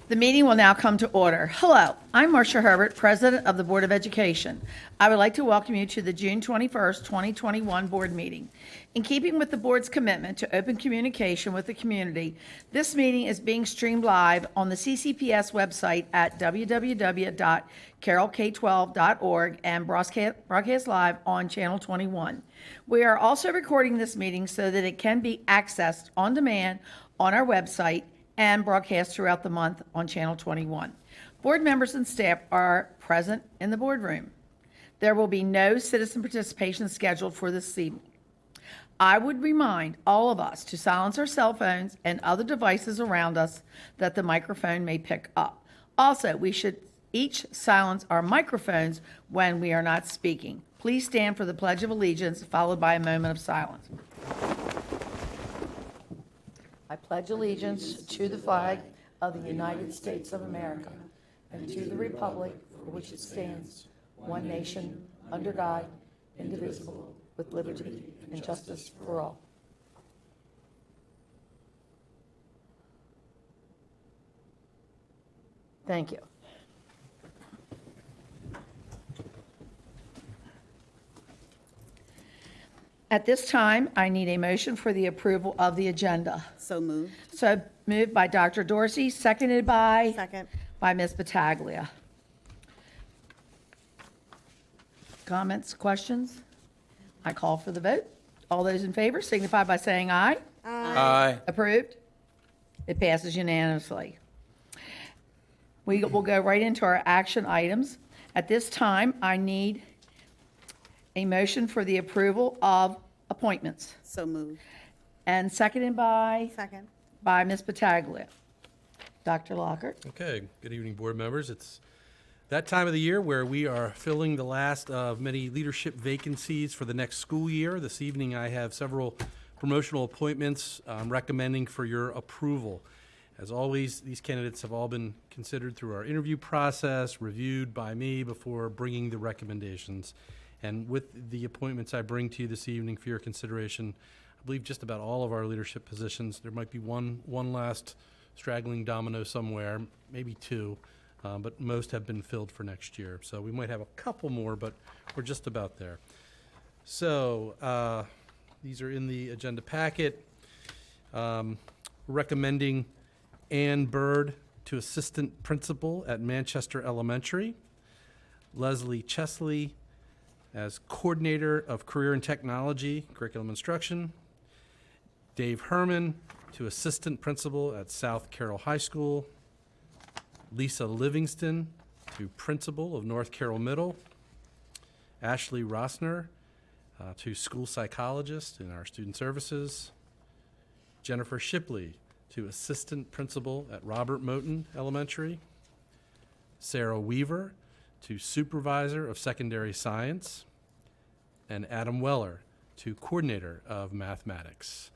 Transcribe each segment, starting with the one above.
The meeting will now come to order. Hello, I'm Marcia Herbert, President of the Board of Education. I would like to welcome you to the June 21st, 2021 Board meeting. In keeping with the Board's commitment to open communication with the community, this meeting is being streamed live on the CCPS website at www.carrollk12.org and broadcast live on Channel 21. We are also recording this meeting so that it can be accessed on demand on our website and broadcast throughout the month on Channel 21. Board members and staff are present in the boardroom. There will be no citizen participation scheduled for this evening. I would remind all of us to silence our cell phones and other devices around us that the microphone may pick up. Also, we should each silence our microphones when we are not speaking. Please stand for the Pledge of Allegiance, followed by a moment of silence. I pledge allegiance to the flag of the United States of America and to the republic for which it stands, one nation, under God, indivisible, with liberty and justice for all. Thank you. At this time, I need a motion for the approval of the agenda. So moved. So moved by Dr. Dorsey, seconded by? Second. By Ms. Battaglia. Comments, questions? I call for the vote. All those in favor signify by saying aye. Aye. Approved? It passes unanimously. We will go right into our action items. At this time, I need a motion for the approval of appointments. So moved. And seconded by? Second. By Ms. Battaglia. Dr. Lockhart. Okay, good evening, board members. It's that time of the year where we are filling the last of many leadership vacancies for the next school year. This evening, I have several promotional appointments I'm recommending for your approval. As always, these candidates have all been considered through our interview process, reviewed by me before bringing the recommendations. And with the appointments I bring to you this evening for your consideration, I believe just about all of our leadership positions, there might be one last straggling domino somewhere, maybe two, but most have been filled for next year. So we might have a couple more, but we're just about there. So these are in the agenda packet. Recommending Ann Bird to assistant principal at Manchester Elementary, Leslie Chesley as coordinator of career and technology, curriculum instruction, Dave Herman to assistant principal at South Carroll High School, Lisa Livingston to principal of North Carroll Middle, Ashley Rossner to school psychologist in our student services, Jennifer Shipley to assistant principal at Robert Moton Elementary, Sarah Weaver to supervisor of secondary science, and Adam Weller to coordinator of mathematics.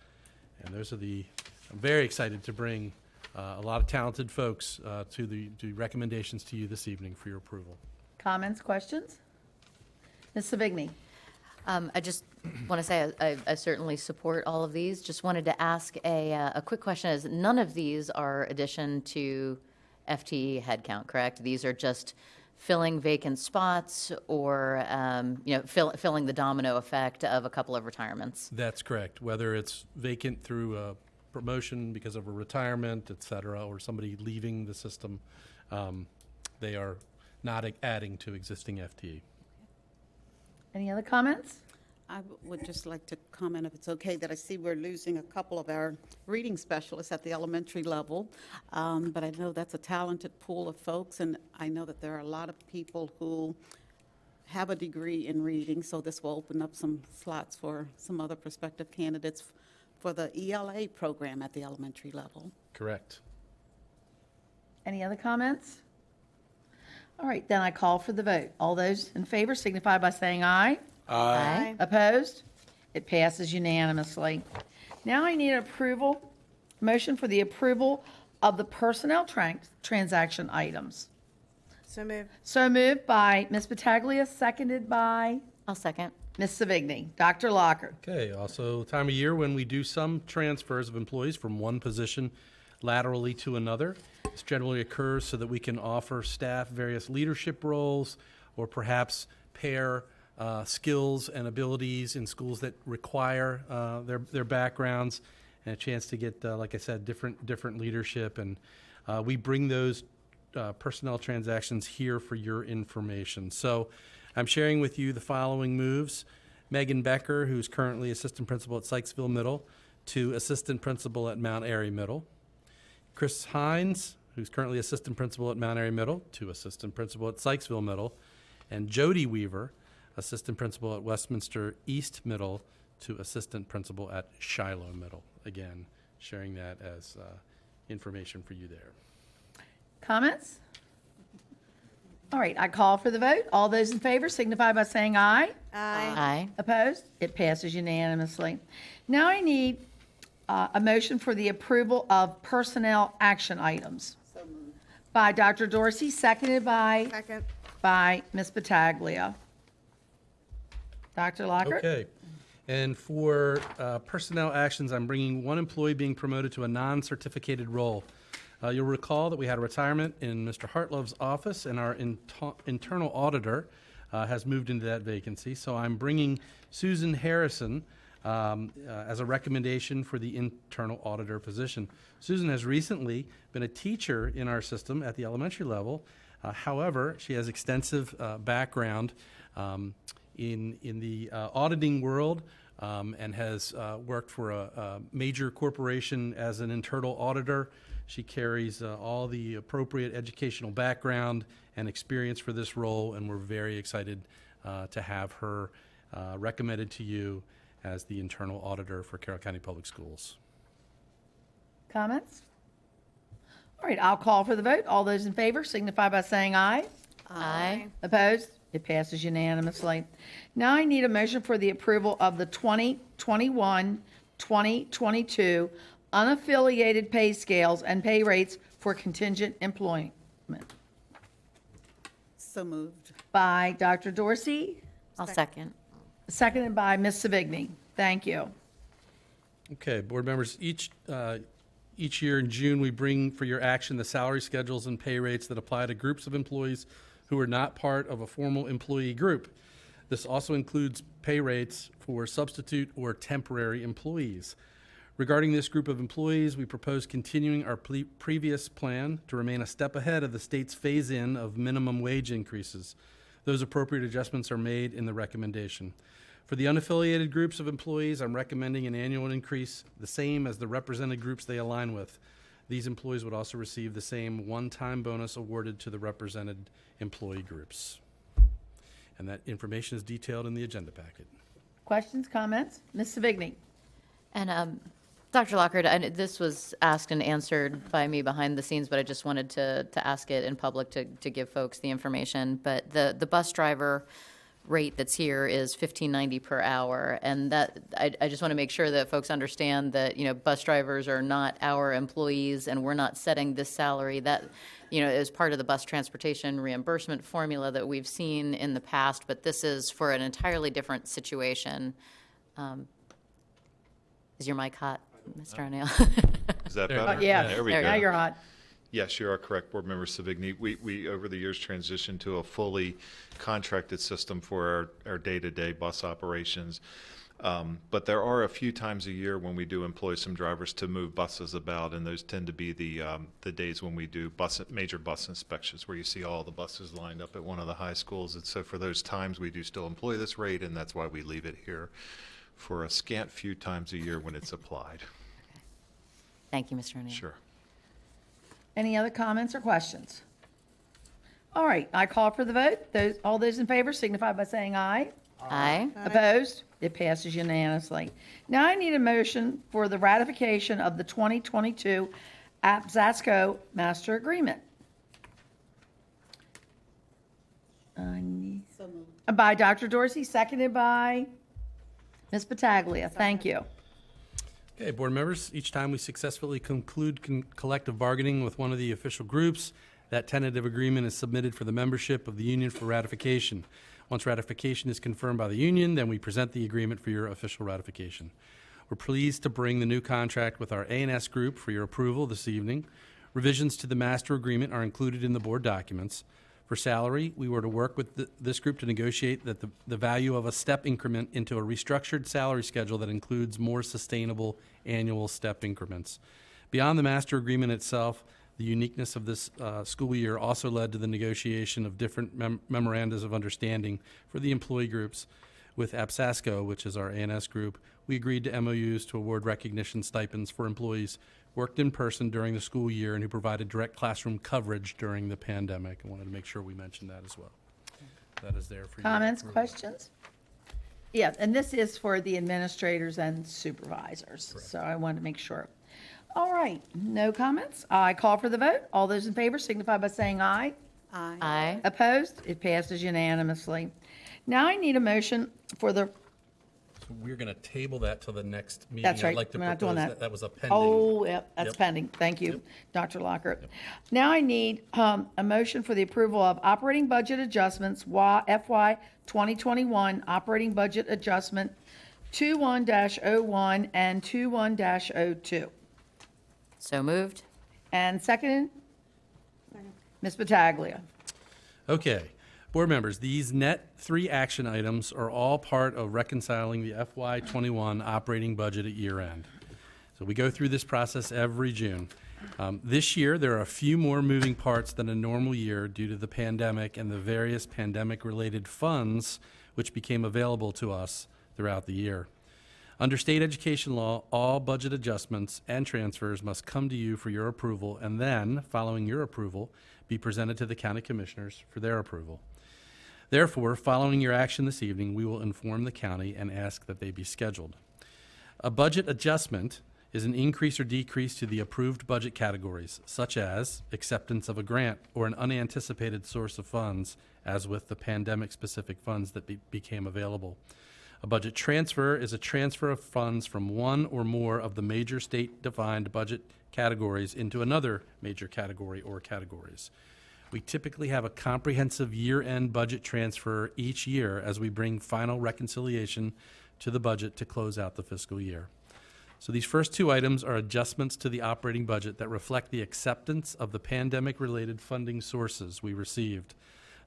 And those are I'm very excited to bring a lot of talented folks to the recommendations to you this evening for your approval. Comments, questions? Ms. Savigny. I just want to say I certainly support all of these. Just wanted to ask a quick question. Is none of these are addition to FTE headcount, correct? These are just filling vacant spots or filling the domino effect of a couple of retirements. That's correct. Whether it's vacant through a promotion because of a retirement, et cetera, or somebody leaving the system, they are not adding to existing FTE. Any other comments? I would just like to comment, if it's okay, that I see we're losing a couple of our reading specialists at the elementary level. But I know that's a talented pool of folks, and I know that there are a lot of people who have a degree in reading, so this will open up some slots for some other prospective candidates for the ELA program at the elementary level. Correct. Any other comments? All right, then I call for the vote. All those in favor signify by saying aye. Aye. Opposed? It passes unanimously. Now I need motion for the approval of the personnel transaction items. So moved. So moved by Ms. Battaglia, seconded by I'll second. Ms. Savigny. Dr. Lockhart. Okay, also time of year when we do some transfers of employees from one position laterally to another. This generally occurs so that we can offer staff various leadership roles or perhaps pair skills and abilities in schools that require their backgrounds and a chance to get, like I said, different leadership. And we bring those personnel transactions here for your information. So I'm sharing with you the following moves. Megan Becker, who's currently assistant principal at Sykesville Middle, to assistant principal at Mount Airy Middle. Chris Hines, who's currently assistant principal at Mount Airy Middle, to assistant principal at Sykesville Middle. And Jody Weaver, assistant principal at Westminster East Middle, to assistant principal at Shiloh Middle. Again, sharing that as information for you there. Comments? All right, I call for the vote. All those in favor signify by saying aye. Aye. Opposed? It passes unanimously. Now I need a motion for the approval of personnel action items. So moved. By Dr. Dorsey, seconded by Ms. Pataglia. Dr. Lockhart? Okay. And for personnel actions, I'm bringing one employee being promoted to a non-certificated role. You'll recall that we had a retirement in Mr. Hartlove's office, and our internal auditor has moved into that vacancy. So I'm bringing Susan Harrison as a recommendation for the internal auditor position. Susan has recently been a teacher in our system at the elementary level. However, she has extensive background in the auditing world and has worked for a major corporation as an internal auditor. She carries all the appropriate educational background and experience for this role, and we're very excited to have her recommended to you as the internal auditor for Carroll County Public Schools. Comments? All right, I'll call for the vote. All those in favor signify by saying aye. Aye. Opposed? It passes unanimously. Now I need a motion for the approval of the 2021-2022 unaffiliated pay scales and pay rates for contingent employment. So moved. By Dr. Dorsey, I'll second. seconded by Ms. Savigny. Thank you. Okay, board members, each year in June, we bring for your action the salary schedules and pay rates that apply to groups of employees who are not part of a formal employee group. This also includes pay rates for substitute or temporary employees. Regarding this group of employees, we propose continuing our previous plan to remain a step ahead of the state's phase-in of minimum wage increases. Those appropriate adjustments are made in the recommendation. For the unaffiliated groups of employees, I'm recommending an annual increase the same as the represented groups they align with. These employees would also receive the same one-time bonus awarded to the represented employee groups. And that information is detailed in the agenda packet. Questions, comments? Ms. Savigny? And Dr. Lockhart, this was asked and answered by me behind the scenes, but I just wanted to ask it in public to give folks the information. But the bus driver rate that's here is $15.90 per hour, and that I just want to make sure that folks understand that bus drivers are not our employees, and we're not setting this salary. That is part of the bus transportation reimbursement formula that we've seen in the past, but this is for an entirely different situation. Is your mic hot, Mr. O'Neill? Is that There- better? Yeah, There we now go. you're hot. Yes, you are correct, Board Member Savigny. We over the years transitioned to a fully contracted system for our day-to-day bus operations. But there are a few times a year when we do employ some drivers to move buses about, and those tend to be the days when we do major bus inspections, where you see all the buses lined up at one of the high schools. And so for those times, we do still employ this rate, and that's why we leave it here for a scant few times a year when it's applied. Thank you, Mr. O'Neill. Sure. Any other comments or questions? All right, I call for the vote. All those in favor signify by saying aye. Aye. Opposed? It passes unanimously. Now I need a motion for the ratification of the 2022 APSASCO Master Agreement. So moved. By Dr. Dorsey, seconded by Ms. Pataglia. Thank you. Okay, board members, each time we successfully conclude collective bargaining with one of the official groups, that tentative agreement is submitted for the membership of the union for ratification. Once ratification is confirmed by the union, then we present the agreement for your official ratification. We're pleased to bring the new contract with our A&S group for your approval this evening. Revisions to the master agreement are included in the board documents. For salary, we were to work with this group to negotiate that the value of a step increment into a restructured salary schedule that includes more sustainable annual step increments. Beyond the master agreement itself, the uniqueness of this school year also led to the negotiation of different memorandums of understanding for the employee groups. With APSASCO, which is our ANS group, we agreed to MOUs to award recognition stipends for employees worked in person during the school year and who provided direct classroom coverage during the pandemic. I wanted to make sure we mentioned that as well. That is there for you. Comments, questions? Yeah, and this is for the administrators and supervisors, so I wanted to make sure. All right, no comments. I call for the vote. All those in favor signify by saying aye. Aye. Opposed? It passes unanimously. Now I need a motion for the, So we're going to table that till the next meeting. That's right, I'd like to we're not doing propose that. that was a pending. oh, yep, that's Yep. pending. Thank you, Dr. Lockhart. Now I need a motion for the approval of operating budget adjustments, FY 2021 operating budget adjustment 21-01 and 21-02. So moved. And second? Ms. Battaglia. Okay. Board members, these net 3 action items are all part of reconciling the FY21 operating budget at year end. So we go through this process every June. This year, there are a few more moving parts than a normal year due to the pandemic and the various pandemic-related funds which became available to us throughout the year. Under state education law, all budget adjustments and transfers must come to you for your approval and then, following your approval, be presented to the county commissioners for their approval. Therefore, following your action this evening, we will inform the county and ask that they be scheduled. A budget adjustment is an increase or decrease to the approved budget categories, such as acceptance of a grant or an unanticipated source of funds, as with the pandemic-specific funds that became available. A budget transfer is a transfer of funds from one or more of the major state-defined budget categories into another major category or categories. We typically have a comprehensive year-end budget transfer each year as we bring final reconciliation to the budget to close out the fiscal year. So these first 2 items are adjustments to the operating budget that reflect the acceptance of the pandemic-related funding sources we received.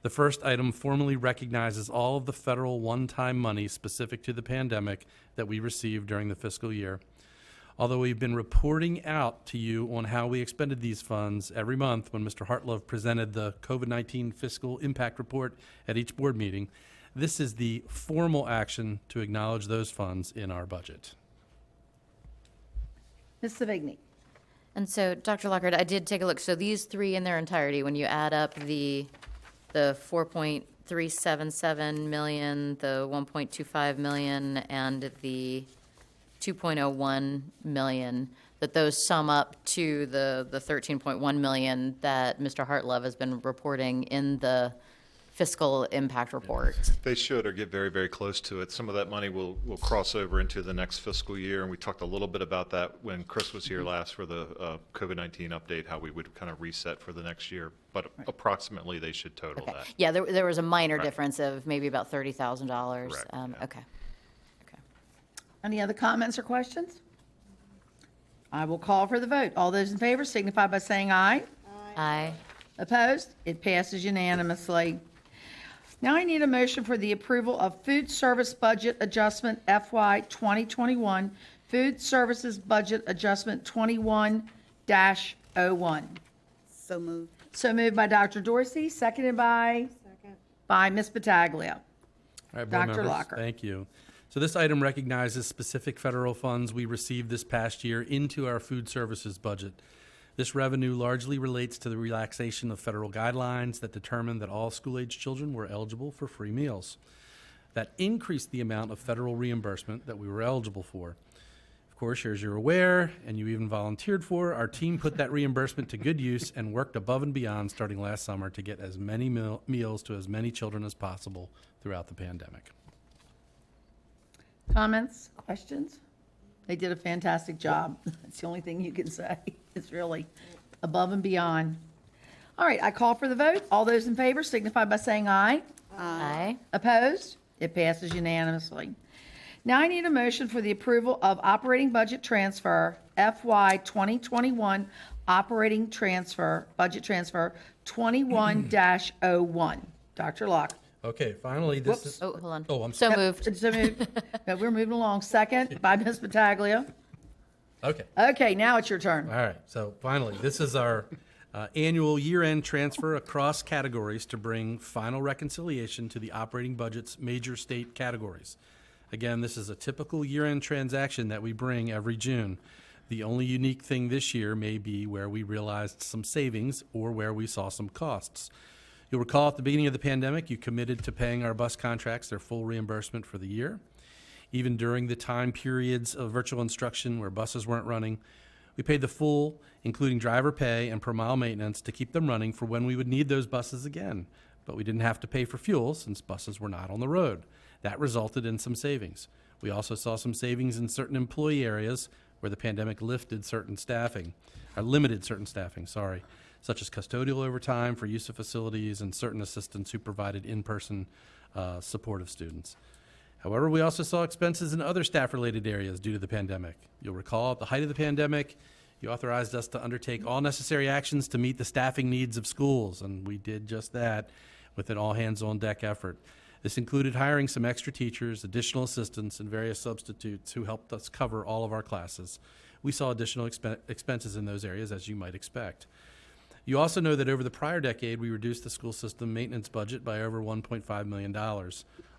The first item formally recognizes all of the federal one-time money specific to the pandemic that we received during the fiscal year. Although we've been reporting out to you on how we expended these funds every month when Mr. Hartlove presented the COVID-19 fiscal impact report at each board meeting, this is the formal action to acknowledge those funds in our budget. Ms. Savigny. And so, Dr. Lockhart, I did take a look. So these 3 in their entirety, when you add up the 4.377 million, the 1.25 million, and the 2.01 million, that those sum up to the 13.1 million that Mr. Hartlove has been reporting in the fiscal impact report. They should or get very, very close to it. Some of that money will cross over into the next fiscal year, and we talked a little bit about that when Chris was here last for the COVID-19 update, how we would kind of reset for the next year. But approximately, they should total Okay. that. Yeah, there was a minor Right. difference of maybe about $30,000. Correct, yeah. Okay. Okay. Any other comments or questions? I will call for the vote. All those in favor signify by saying aye. Aye. Opposed? It passes unanimously. Now I need a motion for the approval of food service budget adjustment FY 2021, food services budget adjustment 21-01. So moved. So moved by Dr. Dorsey, seconded by Ms. Battaglia. All right, board Dr. members, Locker. thank you. So this item recognizes specific federal funds we received this past year into our food services budget. This revenue largely relates to the relaxation of federal guidelines that determined that all school-age children were eligible for free meals. That increased the amount of federal reimbursement that we were eligible for. Of course, as you're aware, and you even volunteered for, our team put that reimbursement to good use and worked above and beyond starting last summer to get as many meals to as many children as possible throughout the pandemic. Comments, questions? They did a fantastic job. That's the only thing you can say. It's really above and beyond. All right, I call for the vote. All those in favor signify by saying aye. Aye. Opposed? It passes unanimously. Now I need a motion for the approval of operating budget transfer FY 2021 operating transfer, budget transfer 21-01. Dr. Locke. Okay, finally, this Whoops. is. Oh, hold on. Oh, I'm So sorry. moved. So we're moving along. Second by Ms. Pataglia. Okay. Okay, now it's your turn. All right, so finally, this is our annual year-end transfer across categories to bring final reconciliation to the operating budget's major state categories. Again, this is a typical year-end transaction that we bring every June. The only unique thing this year may be where we realized some savings or where we saw some costs. You'll recall at the beginning of the pandemic, you committed to paying our bus contracts their full reimbursement for the year. Even during the time periods of virtual instruction where buses weren't running, we paid the full, including driver pay and per mile maintenance, to keep them running for when we would need those buses again. But we didn't have to pay for fuel since buses were not on the road. That resulted in some savings. We also saw some savings in certain employee areas where the pandemic limited certain staffing, such as custodial overtime for use of facilities and certain assistants who provided in-person support of students. However, we also saw expenses in other staff-related areas due to the pandemic. You'll recall at the height of the pandemic, you authorized us to undertake all necessary actions to meet the staffing needs of schools, and we did just that with an all-hands-on-deck effort. This included hiring some extra teachers, additional assistants, and various substitutes who helped us cover all of our classes. We saw additional expenses in those areas, as you might expect. You also know that over the prior decade, we reduced the school system maintenance budget by over $1.5 million,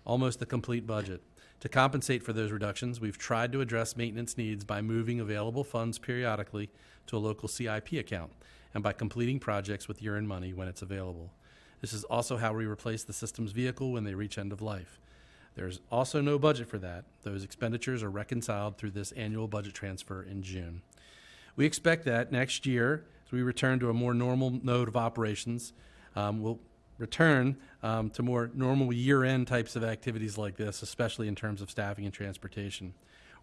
almost the complete budget. To compensate for those reductions, we've tried to address maintenance needs by moving available funds periodically to a local CIP account and by completing projects with year-end money when it's available. This is also how we replace the system's vehicle when they reach end of life. There's also no budget for that. Those expenditures are reconciled through this annual budget transfer in June. We expect that next year, as we return to a more normal mode of operations, we'll return to more normal year-end types of activities like this, especially in terms of staffing and transportation.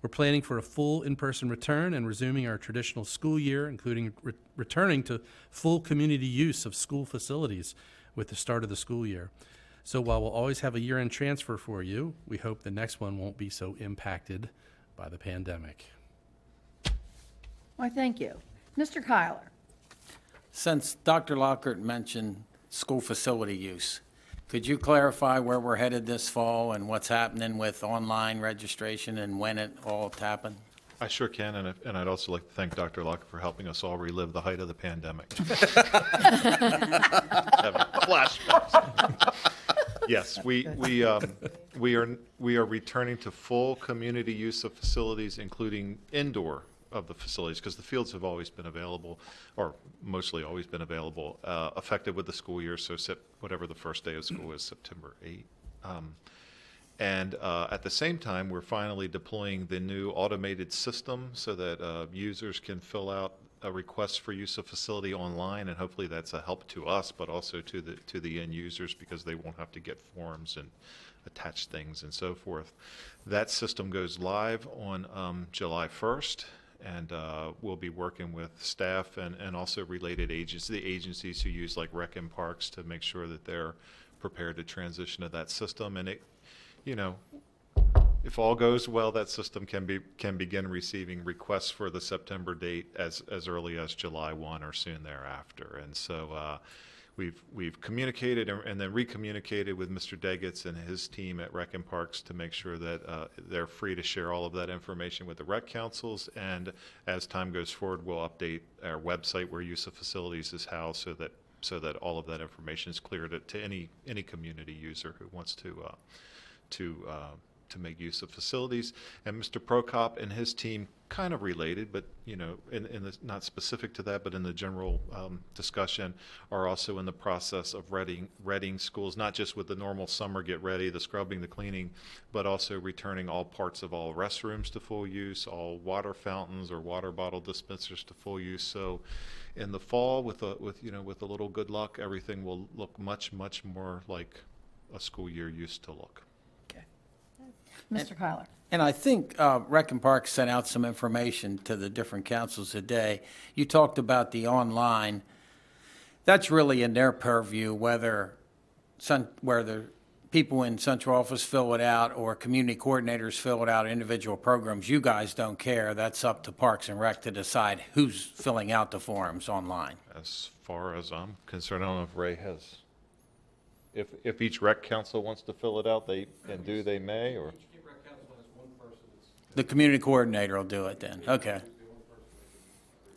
We're planning for a full in-person return and resuming our traditional school year, including returning to full community use of school facilities with the start of the school year. So while we'll always have a year-end transfer for you, we hope the next one won't be so impacted by the pandemic. Why, thank you. Mr. Kyler. Since Dr. Lockhart mentioned school facility use, could you clarify where we're headed this fall and what's happening with online registration and when it all happened? I sure can, and I'd also like to thank Dr. Locke for helping us all relive the height of the pandemic. Having flashbacks. Yes, we are returning to full community use of facilities, including indoor of the facilities, because the fields have always been available, or mostly always been available, effective with the school year, so whatever the first day of school is, September 8. And at the same time, we're finally deploying the new automated system so that users can fill out a request for use of facility online, and hopefully that's a help to us, but also to the end users, because they won't have to get forms and attach things and so forth. That system goes live on July 1st. And we'll be working with staff and also related agencies, the agencies who use like rec and parks, to make sure that they're prepared to transition to that system. And it, if all goes well, that system can begin receiving requests for the September date as early as July 1 or soon thereafter. And so we've communicated and then recommunicated with Mr. Deggetts and his team at Rec and Parks to make sure that they're free to share all of that information with the rec councils. And as time goes forward, we'll update our website where use of facilities is housed, so that all of that information is clear to any community user who wants to make use of facilities. And Mr. Prokop and his team, kind of related, but not specific to that, but in the general discussion, are also in the process of readying schools, not just with the normal summer get ready, the scrubbing, the cleaning, but also returning all parts of all restrooms to full use, all water fountains or water bottle dispensers to full use. So in the fall, with a little good luck, everything will look much more like a school year used to look. Mr. Kyler. And I think Rec and Park sent out some information to the different councils today. You talked about the online. That's really in their purview, whether people in central office fill it out or community coordinators fill it out, individual programs, you guys don't care. That's up to Parks and Rec to decide who's filling out the forms online. As far as I'm concerned, I don't know if Ray has, if each rec council wants to fill it out, they may, or? The community coordinator will do it then. Okay.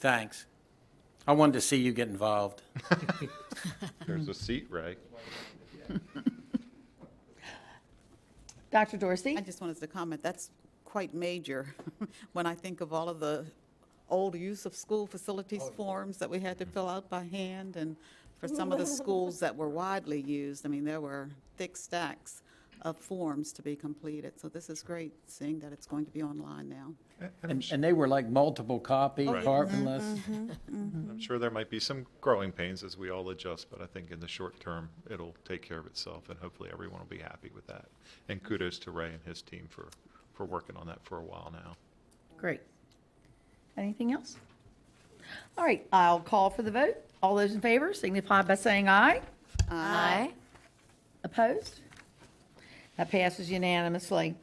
Thanks. I wanted to see you get involved. There's a seat, Ray. Dr. Dorsey? I just wanted to comment, that's quite major when I think of all of the old use of school facilities forms that we had to fill out by hand, and for some of the schools that were widely used, I mean, there were thick stacks of forms to be completed. So this is great, seeing that it's going to be online now. And they were like multiple copy, Right. carbonless. I'm sure there might be some growing pains as we all adjust, but I think in the short term, it'll take care of itself, and hopefully everyone will be happy with that. And kudos to Ray and his team for working on that for a while now. Great. Anything else? All right, I'll call for the vote. All those in favor signify by saying aye. Aye. Opposed? That passes unanimously.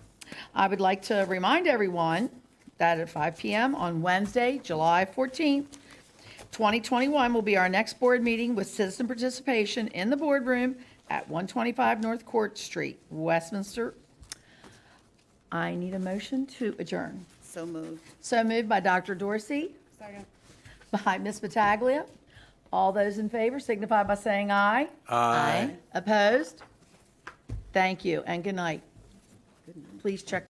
I would like to remind everyone that at 5 PM on Wednesday, July 14th, 2021 will be our next board meeting with citizen participation in the boardroom at 125 North Court Street, Westminster. I need a motion to adjourn. So moved. So moved by Dr. Dorsey. Second. By Ms. Battaglia. All those in favor signify by saying aye. Aye. Opposed? Thank you, and good night. Please check